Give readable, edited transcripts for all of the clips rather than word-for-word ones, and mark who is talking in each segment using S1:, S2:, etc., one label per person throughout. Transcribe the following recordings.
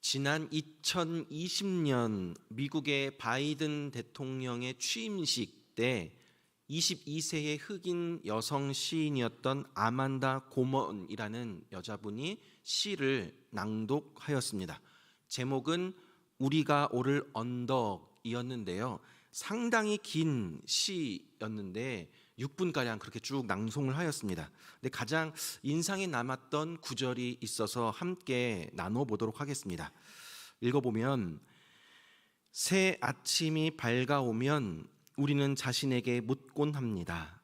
S1: 지난 2020년 미국의 바이든 대통령의 취임식 때 22세의 흑인 여성 시인이었던 아만다 고먼이라는 여자분이 시를 낭독하였습니다. 제목은 우리가 오를 언덕이었는데요. 상당히 긴 시였는데 6분가량 그렇게 쭉 낭송을 하였습니다. 근데 가장 인상에 남았던 구절이 있어서 함께 나눠보도록 하겠습니다. 읽어보면, 새 아침이 밝아오면 우리는 자신에게 묻곤 합니다.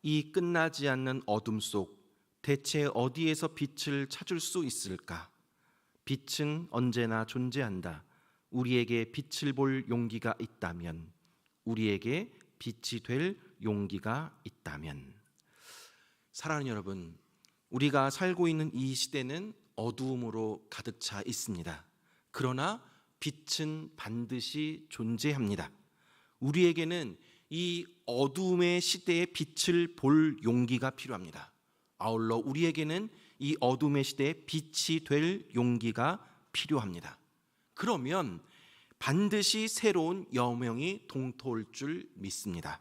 S1: 이 끝나지 않는 어둠 속 대체 어디에서 빛을 찾을 수 있을까? 빛은 언제나 존재한다. 우리에게 빛을 볼 용기가 있다면, 우리에게 빛이 될 용기가 있다면. 사랑하는 여러분, 우리가 살고 있는 이 시대는 어두움으로 가득 차 있습니다. 그러나 빛은 반드시 존재합니다. 우리에게는 이 어두움의 시대에 빛을 볼 용기가 필요합니다. 아울러 우리에게는 이 어둠의 시대에 빛이 될 용기가 필요합니다. 그러면 반드시 새로운 여명이 동토할 줄 믿습니다.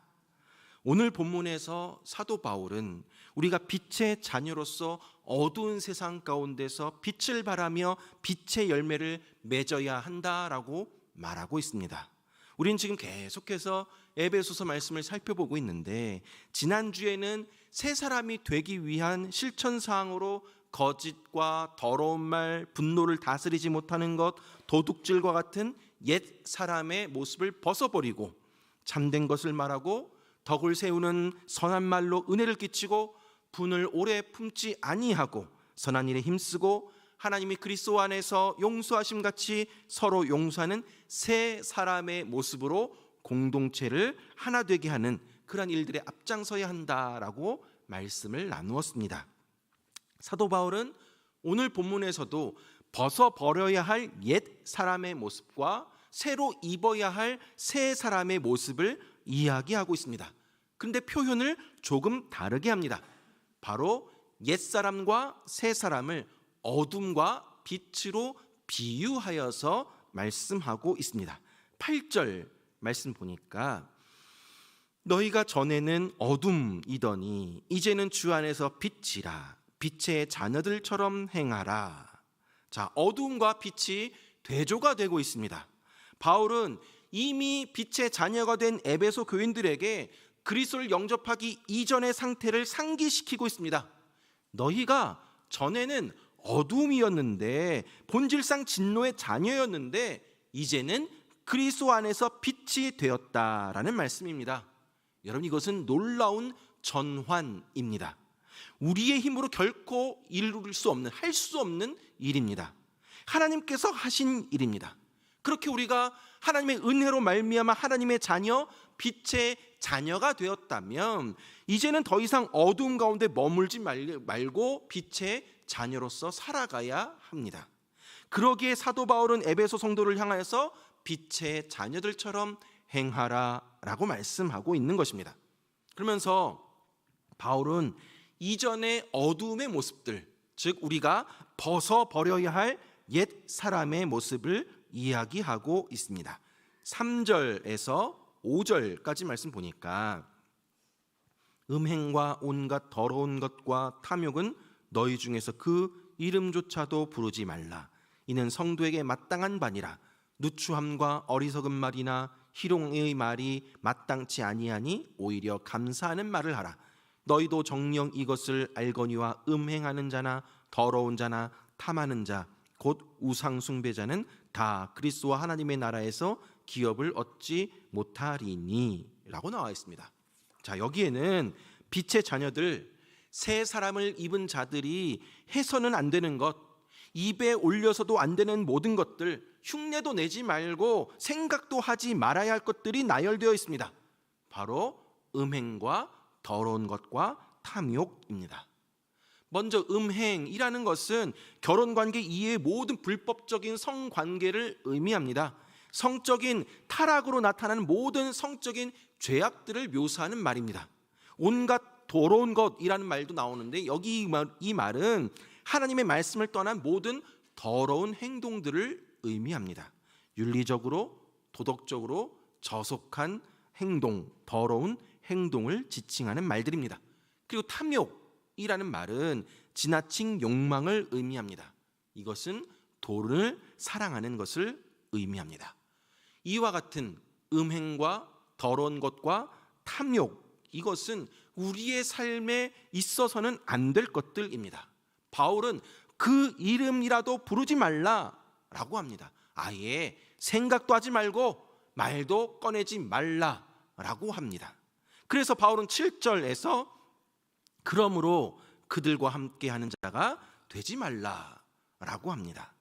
S1: 오늘 본문에서 사도 바울은 우리가 빛의 자녀로서 어두운 세상 가운데서 빛을 발하며 빛의 열매를 맺어야 한다라고 말하고 있습니다. 우리는 지금 계속해서 에베소서 말씀을 살펴보고 있는데, 지난주에는 새 사람이 되기 위한 실천사항으로 거짓과 더러운 말, 분노를 다스리지 못하는 것, 도둑질과 같은 옛 사람의 모습을 벗어버리고 참된 것을 말하고 덕을 세우는 선한 말로 은혜를 끼치고 분을 오래 품지 아니하고 선한 일에 힘쓰고 하나님이 그리스도 안에서 용서하심 같이 서로 용서하는 새 사람의 모습으로 공동체를 하나 되게 하는 그러한 일들에 앞장서야 한다라고 말씀을 나누었습니다. 사도 바울은 오늘 본문에서도 벗어버려야 할 옛 사람의 모습과 새로 입어야 할 새 사람의 모습을 이야기하고 있습니다. 그런데 표현을 조금 다르게 합니다. 바로 옛 사람과 새 사람을 어둠과 빛으로 비유하여서 말씀하고 있습니다. 8절 말씀 보니까, 너희가 전에는 어둠이더니 이제는 주 안에서 빛이라. 빛의 자녀들처럼 행하라. 자, 어둠과 빛이 대조가 되고 있습니다. 바울은 이미 빛의 자녀가 된 에베소 교인들에게 그리스도를 영접하기 이전의 상태를 상기시키고 있습니다. 너희가 전에는 어둠이었는데, 본질상 진노의 자녀였는데 이제는 그리스도 안에서 빛이 되었다라는 말씀입니다. 여러분, 이것은 놀라운 전환입니다. 우리의 힘으로 결코 이룰 수 없는, 할 수 없는 일입니다. 하나님께서 하신 일입니다. 그렇게 우리가 하나님의 은혜로 말미암아 하나님의 자녀, 빛의 자녀가 되었다면 이제는 더 이상 어두움 가운데 머물지 말고 빛의 자녀로서 살아가야 합니다. 그러기에 사도 바울은 에베소 성도를 향하여서 빛의 자녀들처럼 행하라 라고 말씀하고 있는 것입니다. 그러면서 바울은 이전의 어두움의 모습들, 즉 우리가 벗어버려야 할 옛 사람의 모습을 이야기하고 있습니다. 3절에서 5절까지 말씀 보니까, 음행과 온갖 더러운 것과 탐욕은 너희 중에서 그 이름조차도 부르지 말라. 이는 성도에게 마땅한 바니라. 누추함과 어리석은 말이나 희롱의 말이 마땅치 아니하니 오히려 감사하는 말을 하라. 너희도 정녕 이것을 알거니와 음행하는 자나 더러운 자나 탐하는 자 곧 우상 숭배자는 다 그리스도와 하나님의 나라에서 기업을 얻지 못하리니 라고 나와 있습니다. 자, 여기에는 빛의 자녀들, 새 사람을 입은 자들이 해서는 안 되는 것, 입에 올려서도 안 되는 모든 것들, 흉내도 내지 말고 생각도 하지 말아야 할 것들이 나열되어 있습니다. 바로 음행과 더러운 것과 탐욕입니다. 먼저 음행이라는 것은 결혼관계 이외의 모든 불법적인 성관계를 의미합니다. 성적인 타락으로 나타나는 모든 성적인 죄악들을 묘사하는 말입니다. 온갖 더러운 것이라는 말도 나오는데, 여기 이 말은 하나님의 말씀을 떠난 모든 더러운 행동들을 의미합니다. 윤리적으로, 도덕적으로 저속한 행동, 더러운 행동을 지칭하는 말들입니다. 그리고 탐욕이라는 말은 지나친 욕망을 의미합니다. 이것은 돈을 사랑하는 것을 의미합니다. 이와 같은 음행과 더러운 것과 탐욕, 이것은 우리의 삶에 있어서는 안 될 것들입니다. 바울은 그 이름이라도 부르지 말라라고 합니다. 아예 생각도 하지 말고 말도 꺼내지 말라라고 합니다. 그래서 바울은 7절에서 그러므로 그들과 함께하는 자가 되지 말라라고 합니다.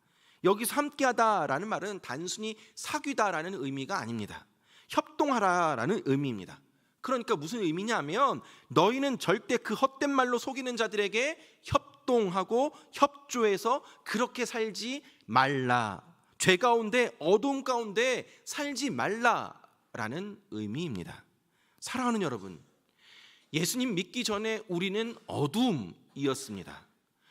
S1: 여기서 함께하다라는 말은 단순히 사귀다라는 의미가 아닙니다. 협동하라라는 의미입니다. 그러니까 무슨 의미냐면 너희는 절대 그 헛된 말로 속이는 자들에게 협동하고 협조해서 그렇게 살지 말라. 죄 가운데, 어둠 가운데 살지 말라라는 의미입니다. 사랑하는 여러분, 예수님 믿기 전에 우리는 어둠이었습니다.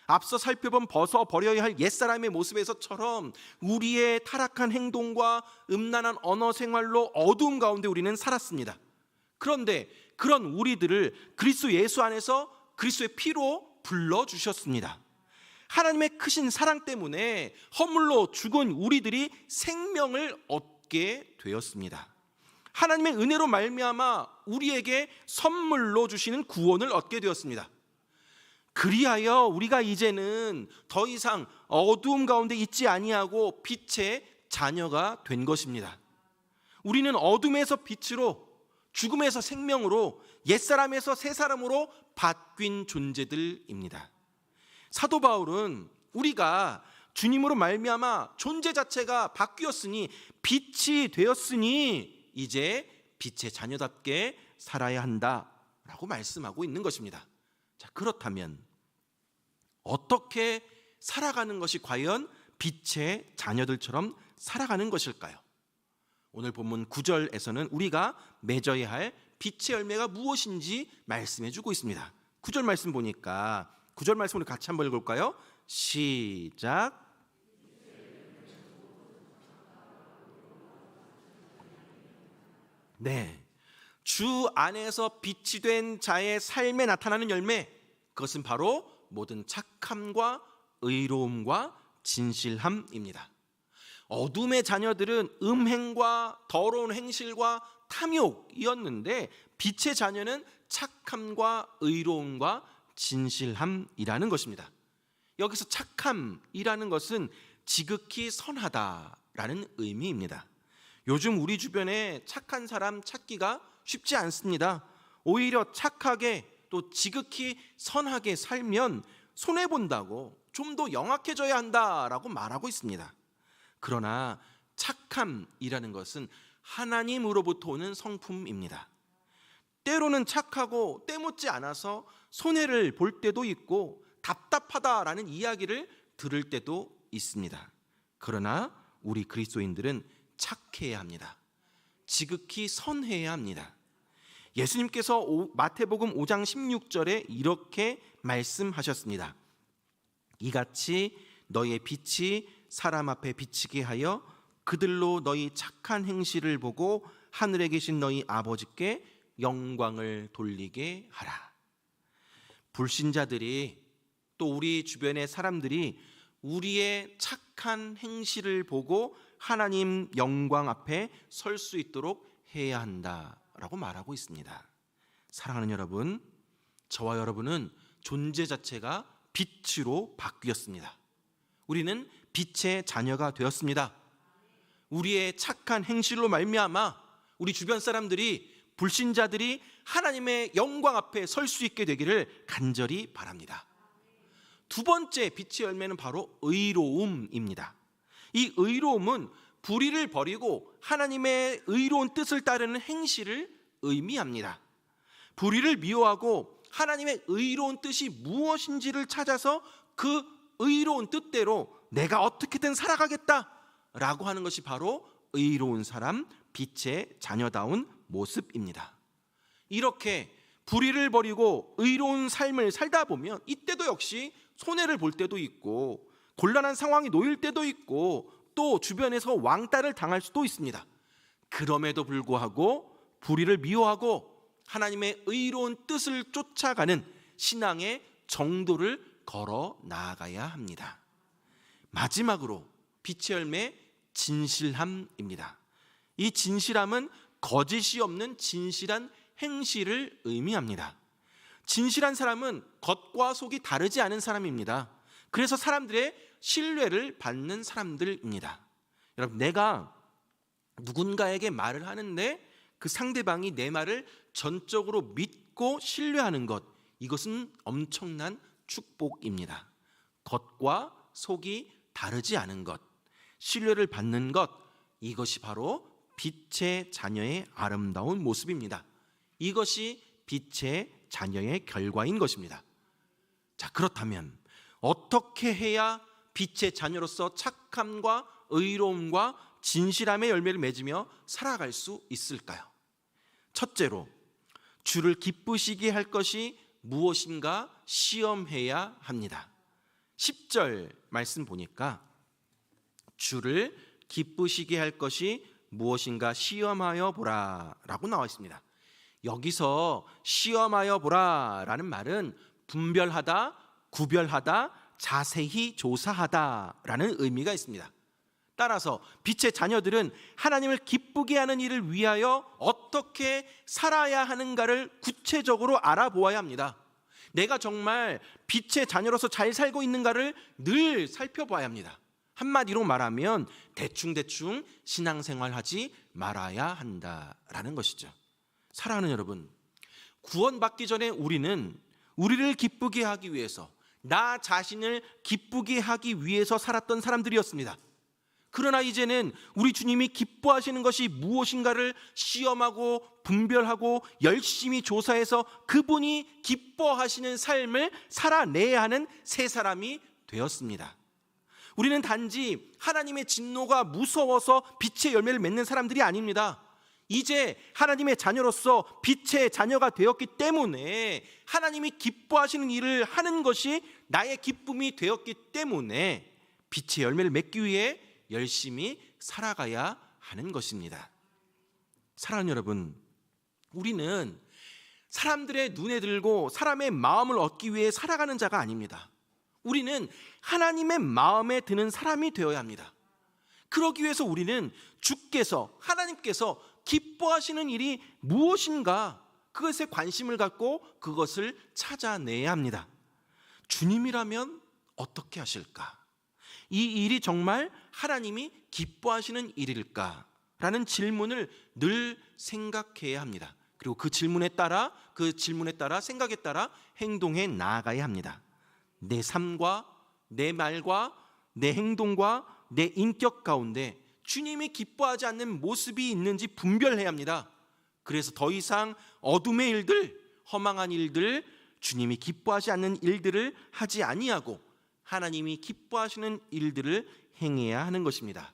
S1: 앞서 살펴본 벗어버려야 할 옛사람의 모습에서처럼 우리의 타락한 행동과 음란한 언어 생활로 어두움 가운데 우리는 살았습니다. 그런데 그런 우리들을 그리스도 예수 안에서 그리스도의 피로 불러주셨습니다. 하나님의 크신 사랑 때문에 허물로 죽은 우리들이 생명을 얻게 되었습니다. 하나님의 은혜로 말미암아 우리에게 선물로 주시는 구원을 얻게 되었습니다. 그리하여 우리가 이제는 더 이상 어두움 가운데 있지 아니하고 빛의 자녀가 된 것입니다. 우리는 어둠에서 빛으로, 죽음에서 생명으로, 옛사람에서 새사람으로 바뀐 존재들입니다. 사도 바울은 우리가 주님으로 말미암아 존재 자체가 바뀌었으니, 빛이 되었으니 이제 빛의 자녀답게 살아야 한다라고 말씀하고 있는 것입니다. 자, 그렇다면 어떻게 살아가는 것이 과연 빛의 자녀들처럼 살아가는 것일까요? 오늘 본문 9절에서는 우리가 맺어야 할 빛의 열매가 무엇인지 말씀해 주고 있습니다. 9절 말씀 보니까 9절 말씀 우리 같이 한번 읽을까요? 시작. 네, 주 안에서 빛이 된 자의 삶에 나타나는 열매, 그것은 바로 모든 착함과 의로움과 진실함입니다. 어둠의 자녀들은 음행과 더러운 행실과 탐욕이었는데 빛의 자녀는 착함과 의로움과 진실함이라는 것입니다. 여기서 착함이라는 것은 지극히 선하다라는 의미입니다. 요즘 우리 주변에 착한 사람 찾기가 쉽지 않습니다. 오히려 착하게 또 지극히 선하게 살면 손해본다고, 좀 더 영악해져야 한다라고 말하고 있습니다. 그러나 착함이라는 것은 하나님으로부터 오는 성품입니다. 때로는 착하고 때묻지 않아서 손해를 볼 때도 있고 답답하다라는 이야기를 들을 때도 있습니다. 그러나 우리 그리스도인들은 착해야 합니다. 지극히 선해야 합니다. 예수님께서 마태복음 5장 16절에 이렇게 말씀하셨습니다. 이같이 너희의 빛이 사람 앞에 비치게 하여 그들로 너희 착한 행실을 보고 하늘에 계신 너희 아버지께 영광을 돌리게 하라. 불신자들이, 또 우리 주변의 사람들이 우리의 착한 행실을 보고 하나님 영광 앞에 설 수 있도록 해야 한다라고 말하고 있습니다. 사랑하는 여러분, 저와 여러분은 존재 자체가 빛으로 바뀌었습니다. 우리는 빛의 자녀가 되었습니다. 우리의 착한 행실로 말미암아 우리 주변 사람들이, 불신자들이 하나님의 영광 앞에 설 수 있게 되기를 간절히 바랍니다. 두 번째 빛의 열매는 바로 의로움입니다. 이 의로움은 불의를 버리고 하나님의 의로운 뜻을 따르는 행실을 의미합니다. 불의를 미워하고 하나님의 의로운 뜻이 무엇인지를 찾아서 그 의로운 뜻대로 내가 어떻게든 살아가겠다라고 하는 것이 바로 의로운 사람, 빛의 자녀다운 모습입니다. 이렇게 불의를 버리고 의로운 삶을 살다 보면 이때도 역시 손해를 볼 때도 있고 곤란한 상황이 놓일 때도 있고 또 주변에서 왕따를 당할 수도 있습니다. 그럼에도 불구하고 불의를 미워하고 하나님의 의로운 뜻을 쫓아가는 신앙의 정도를 걸어 나아가야 합니다. 마지막으로 빛의 열매, 진실함입니다. 이 진실함은 거짓이 없는 진실한 행실을 의미합니다. 진실한 사람은 겉과 속이 다르지 않은 사람입니다. 그래서 사람들의 신뢰를 받는 사람들입니다. 여러분, 내가 누군가에게 말을 하는데 그 상대방이 내 말을 전적으로 믿고 신뢰하는 것, 이것은 엄청난 축복입니다. 겉과 속이 다르지 않은 것, 신뢰를 받는 것, 이것이 바로 빛의 자녀의 아름다운 모습입니다. 이것이 빛의 자녀의 결과인 것입니다. 자, 그렇다면 어떻게 해야 빛의 자녀로서 착함과 의로움과 진실함의 열매를 맺으며 살아갈 수 있을까요? 첫째로, 주를 기쁘시게 할 것이 무엇인가 시험해야 합니다. 10절 말씀 보니까 주를 기쁘시게 할 것이 무엇인가 시험하여 보라 라고 나와 있습니다. 여기서 시험하여 보라 라는 말은 분별하다, 구별하다, 자세히 조사하다 라는 의미가 있습니다. 따라서 빛의 자녀들은 하나님을 기쁘게 하는 일을 위하여 어떻게 살아야 하는가를 구체적으로 알아보아야 합니다. 내가 정말 빛의 자녀로서 잘 살고 있는가를 늘 살펴봐야 합니다. 한마디로 말하면 대충대충 신앙생활하지 말아야 한다라는 것이죠. 사랑하는 여러분, 구원받기 전에 우리는 우리를 기쁘게 하기 위해서, 나 자신을 기쁘게 하기 위해서 살았던 사람들이었습니다. 그러나 이제는 우리 주님이 기뻐하시는 것이 무엇인가를 시험하고 분별하고 열심히 조사해서 그분이 기뻐하시는 삶을 살아내야 하는 새 사람이 되었습니다. 우리는 단지 하나님의 진노가 무서워서 빛의 열매를 맺는 사람들이 아닙니다. 이제 하나님의 자녀로서 빛의 자녀가 되었기 때문에 하나님이 기뻐하시는 일을 하는 것이 나의 기쁨이 되었기 때문에 빛의 열매를 맺기 위해 열심히 살아가야 하는 것입니다. 사랑하는 여러분, 우리는 사람들의 눈에 들고 사람의 마음을 얻기 위해 살아가는 자가 아닙니다. 우리는 하나님의 마음에 드는 사람이 되어야 합니다. 그러기 위해서 우리는 주께서, 하나님께서 기뻐하시는 일이 무엇인가, 그것에 관심을 갖고 그것을 찾아내야 합니다. 주님이라면 어떻게 하실까? 이 일이 정말 하나님이 기뻐하시는 일일까? 라는 질문을 늘 생각해야 합니다. 그리고 그 질문에 따라 생각에 따라 행동해 나아가야 합니다. 내 삶과 내 말과 내 행동과 내 인격 가운데 주님이 기뻐하지 않는 모습이 있는지 분별해야 합니다. 그래서 더 이상 어둠의 일들, 허망한 일들, 주님이 기뻐하지 않는 일들을 하지 아니하고 하나님이 기뻐하시는 일들을 행해야 하는 것입니다.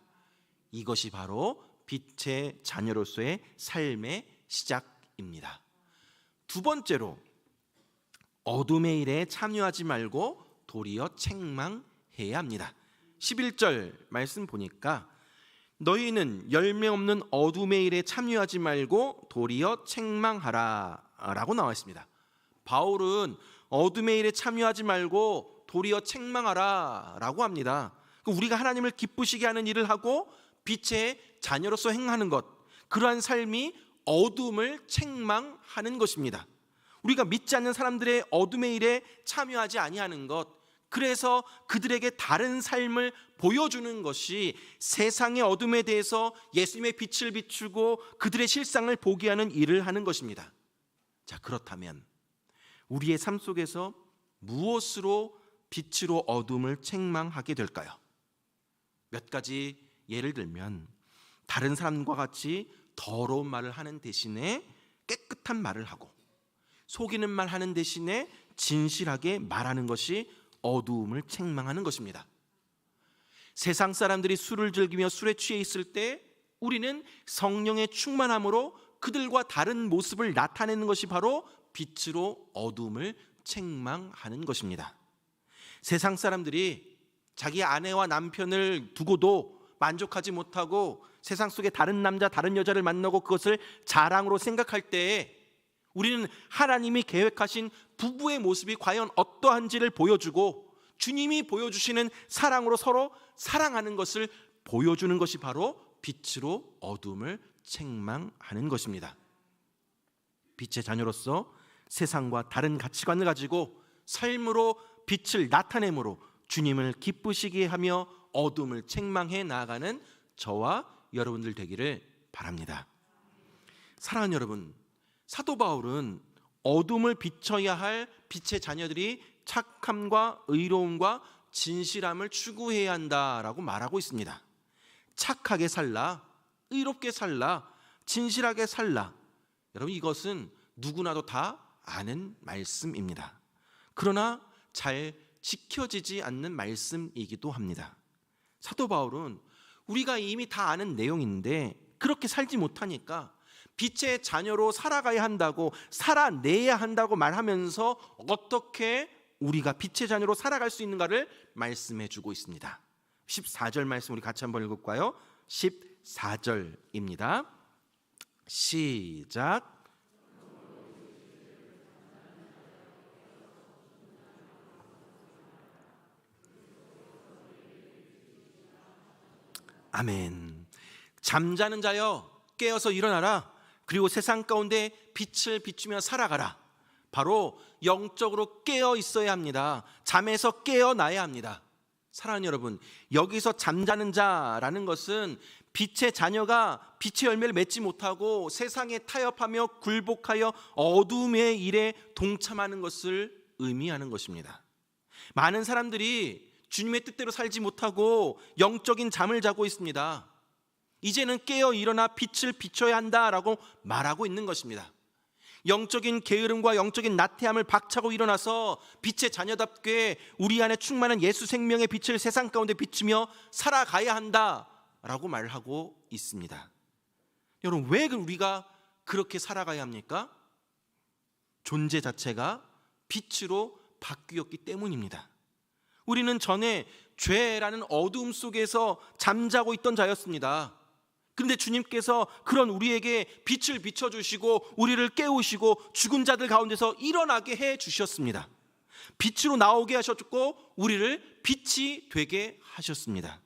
S1: 이것이 바로 빛의 자녀로서의 삶의 시작입니다. 두 번째로, 어둠의 일에 참여하지 말고 도리어 책망해야 합니다. 11절 말씀 보니까 너희는 열매 없는 어둠의 일에 참여하지 말고 도리어 책망하라 라고 나와 있습니다. 바울은 어둠의 일에 참여하지 말고 도리어 책망하라 라고 합니다. 우리가 하나님을 기쁘시게 하는 일을 하고 빛의 자녀로서 행하는 것, 그러한 삶이 어둠을 책망하는 것입니다. 우리가 믿지 않는 사람들의 어둠의 일에 참여하지 아니하는 것, 그래서 그들에게 다른 삶을 보여주는 것이 세상의 어둠에 대해서 예수님의 빛을 비추고 그들의 실상을 보게 하는 일을 하는 것입니다. 자, 그렇다면 우리의 삶 속에서 무엇으로 빛으로 어둠을 책망하게 될까요? 몇 가지 예를 들면, 다른 사람과 같이 더러운 말을 하는 대신에 깨끗한 말을 하고, 속이는 말 하는 대신에 진실하게 말하는 것이 어두움을 책망하는 것입니다. 세상 사람들이 술을 즐기며 술에 취해 있을 때 우리는 성령의 충만함으로 그들과 다른 모습을 나타내는 것이 바로 빛으로 어두움을 책망하는 것입니다. 세상 사람들이 자기 아내와 남편을 두고도 만족하지 못하고 세상 속에 다른 남자 다른 여자를 만나고 그것을 자랑으로 생각할 때에 우리는 하나님이 계획하신 부부의 모습이 과연 어떠한지를 보여주고 주님이 보여주시는 사랑으로 서로 사랑하는 것을 보여주는 것이 바로 빛으로 어둠을 책망하는 것입니다. 빛의 자녀로서 세상과 다른 가치관을 가지고 삶으로 빛을 나타내므로 주님을 기쁘시게 하며 어둠을 책망해 나아가는 저와 여러분들 되기를 바랍니다. 사랑하는 여러분, 사도 바울은 어둠을 비춰야 할 빛의 자녀들이 착함과 의로움과 진실함을 추구해야 한다라고 말하고 있습니다. 착하게 살라, 의롭게 살라, 진실하게 살라. 여러분, 이것은 누구나도 다 아는 말씀입니다. 그러나 잘 지켜지지 않는 말씀이기도 합니다. 사도 바울은 우리가 이미 다 아는 내용인데 그렇게 살지 못하니까 빛의 자녀로 살아가야 한다고, 살아내야 한다고 말하면서 어떻게 우리가 빛의 자녀로 살아갈 수 있는가를 말씀해 주고 있습니다. 14절 말씀 우리 같이 한번 읽을까요? 14절입니다. 시작. 아멘. 잠자는 자여 깨어서 일어나라. 그리고 세상 가운데 빛을 비추며 살아가라. 바로 영적으로 깨어 있어야 합니다. 잠에서 깨어나야 합니다. 사랑하는 여러분, 여기서 잠자는 자라는 것은 빛의 자녀가 빛의 열매를 맺지 못하고 세상에 타협하며 굴복하여 어둠의 일에 동참하는 것을 의미하는 것입니다. 많은 사람들이 주님의 뜻대로 살지 못하고 영적인 잠을 자고 있습니다. 이제는 깨어 일어나 빛을 비춰야 한다라고 말하고 있는 것입니다. 영적인 게으름과 영적인 나태함을 박차고 일어나서 빛의 자녀답게 우리 안에 충만한 예수 생명의 빛을 세상 가운데 비추며 살아가야 한다라고 말하고 있습니다. 여러분, 왜 우리가 그렇게 살아가야 합니까? 존재 자체가 빛으로 바뀌었기 때문입니다. 우리는 전에 죄라는 어둠 속에서 잠자고 있던 자였습니다. 그런데 주님께서 그런 우리에게 빛을 비춰주시고 우리를 깨우시고 죽은 자들 가운데서 일어나게 해주셨습니다. 빛으로 나오게 하셨고 우리를 빛이 되게 하셨습니다.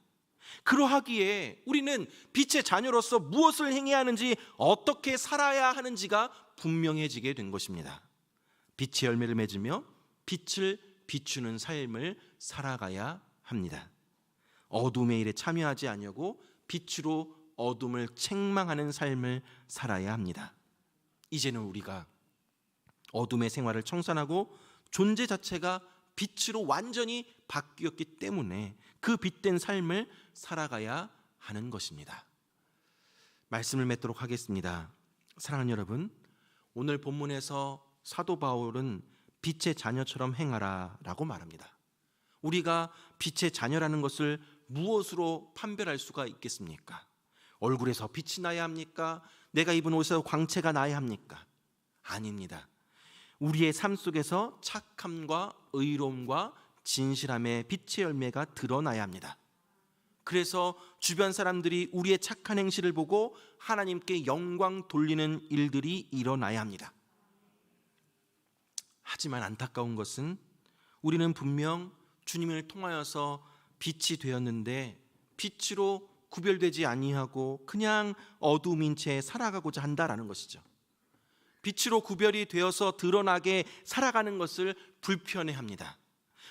S1: 그러하기에 우리는 빛의 자녀로서 무엇을 행해야 하는지, 어떻게 살아야 하는지가 분명해지게 된 것입니다. 빛의 열매를 맺으며 빛을 비추는 삶을 살아가야 합니다. 어둠의 일에 참여하지 아니하고 빛으로 어둠을 책망하는 삶을 살아야 합니다. 이제는 우리가 어둠의 생활을 청산하고 존재 자체가 빛으로 완전히 바뀌었기 때문에 그 빛된 삶을 살아가야 하는 것입니다. 말씀을 맺도록 하겠습니다. 사랑하는 여러분, 오늘 본문에서 사도 바울은 빛의 자녀처럼 행하라 라고 말합니다. 우리가 빛의 자녀라는 것을 무엇으로 판별할 수가 있겠습니까? 얼굴에서 빛이 나야 합니까? 내가 입은 옷에서 광채가 나야 합니까? 아닙니다. 우리의 삶 속에서 착함과 의로움과 진실함의 빛의 열매가 드러나야 합니다. 그래서 주변 사람들이 우리의 착한 행실을 보고 하나님께 영광 돌리는 일들이 일어나야 합니다. 하지만 안타까운 것은 우리는 분명 주님을 통하여서 빛이 되었는데 빛으로 구별되지 아니하고 그냥 어둠인 채 살아가고자 한다라는 것이죠. 빛으로 구별이 되어서 드러나게 살아가는 것을 불편해합니다.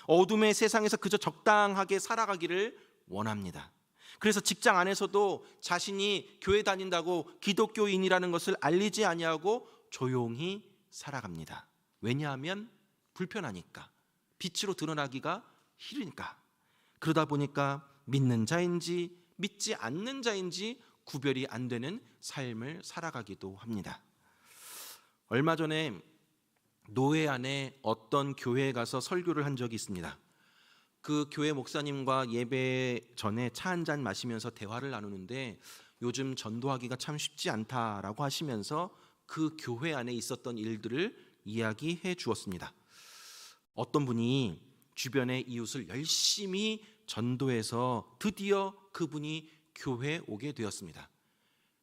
S1: 어둠의 세상에서 그저 적당하게 살아가기를 원합니다. 그래서 직장 안에서도 자신이 교회 다닌다고 기독교인이라는 것을 알리지 아니하고 조용히 살아갑니다. 왜냐하면 불편하니까, 빛으로 드러나기가 싫으니까. 그러다 보니까 믿는 자인지 믿지 않는 자인지 구별이 안 되는 삶을 살아가기도 합니다. 얼마 전에 노회 안에 어떤 교회에 가서 설교를 한 적이 있습니다. 그 교회 목사님과 예배 전에 차 한잔 마시면서 대화를 나누는데 요즘 전도하기가 참 쉽지 않다라고 하시면서 그 교회 안에 있었던 일들을 이야기해 주었습니다. 어떤 분이 주변의 이웃을 열심히 전도해서 드디어 그분이 교회에 오게 되었습니다.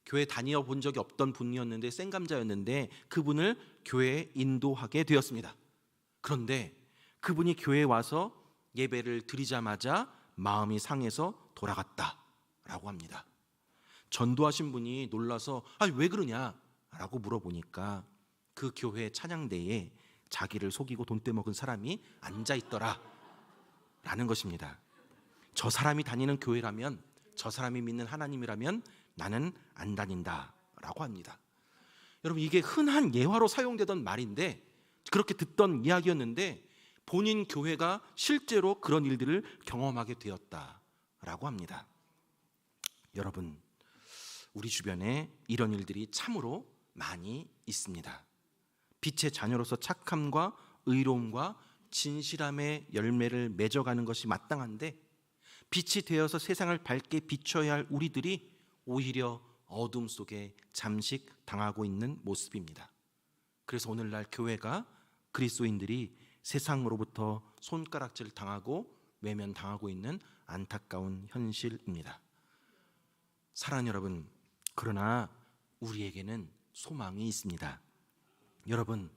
S1: 교회 다녀 본 적이 없던 분이었는데, 생감자였는데 그분을 교회에 인도하게 되었습니다. 그런데 그분이 교회에 와서 예배를 드리자마자 마음이 상해서 돌아갔다라고 합니다. 전도하신 분이 놀라서 왜 그러냐라고 물어보니까 그 교회 찬양대에 자기를 속이고 돈 떼먹은 사람이 앉아있더라 라는 것입니다. 저 사람이 다니는 교회라면, 저 사람이 믿는 하나님이라면 나는 안 다닌다 라고 합니다. 여러분, 이게 흔한 예화로 사용되던 말인데, 그렇게 듣던 이야기였는데 본인 교회가 실제로 그런 일들을 경험하게 되었다라고 합니다. 여러분, 우리 주변에 이런 일들이 참으로 많이 있습니다. 빛의 자녀로서 착함과 의로움과 진실함의 열매를 맺어가는 것이 마땅한데, 빛이 되어서 세상을 밝게 비춰야 할 우리들이 오히려 어둠 속에 잠식당하고 있는 모습입니다. 그래서 오늘날 교회가, 그리스도인들이 세상으로부터 손가락질 당하고 외면당하고 있는 안타까운 현실입니다. 사랑하는 여러분, 그러나 우리에게는 소망이 있습니다. 여러분,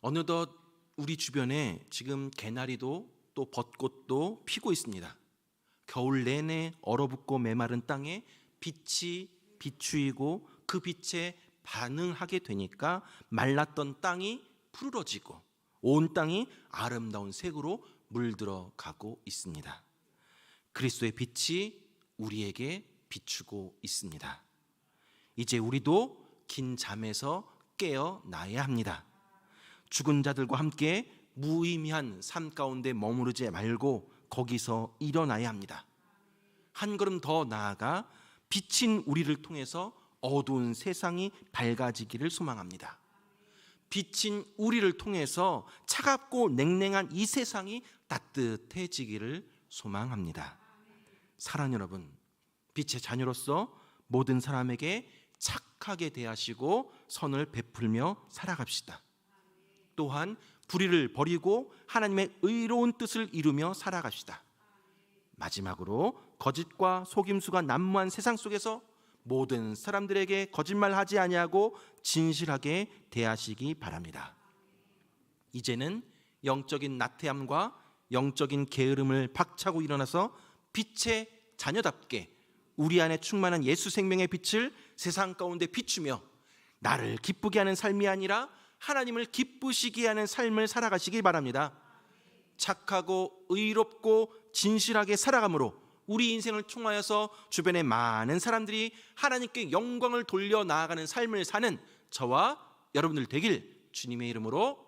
S1: 어느덧 우리 주변에 지금 개나리도 또 벚꽃도 피고 있습니다. 겨울 내내 얼어붙고 메마른 땅에 빛이 비추이고 그 빛에 반응하게 되니까 말랐던 땅이 푸르러지고 온 땅이 아름다운 색으로 물들어 가고 있습니다. 그리스도의 빛이 우리에게 비추고 있습니다. 이제 우리도 긴 잠에서 깨어나야 합니다. 죽은 자들과 함께 무의미한 삶 가운데 머무르지 말고 거기서 일어나야 합니다. 한 걸음 더 나아가 빛인 우리를 통해서 어두운 세상이 밝아지기를 소망합니다. 빛인 우리를 통해서 차갑고 냉랭한 이 세상이 따뜻해지기를 소망합니다. 사랑하는 여러분, 빛의 자녀로서 모든 사람에게 착하게 대하시고 선을 베풀며 살아갑시다. 또한 불의를 버리고 하나님의 의로운 뜻을 이루며 살아갑시다. 마지막으로 거짓과 속임수가 난무한 세상 속에서 모든 사람들에게 거짓말하지 아니하고 진실하게 대하시기 바랍니다. 이제는 영적인 나태함과 영적인 게으름을 박차고 일어나서 빛의 자녀답게 우리 안에 충만한 예수 생명의 빛을 세상 가운데 비추며 나를 기쁘게 하는 삶이 아니라 하나님을 기쁘시게 하는 삶을 살아가시기 바랍니다. 착하고 의롭고 진실하게 살아감으로 우리 인생을 통하여서 주변의 많은 사람들이 하나님께 영광을 돌려 나아가는 삶을 사는 저와 여러분들 되길 주님의 이름으로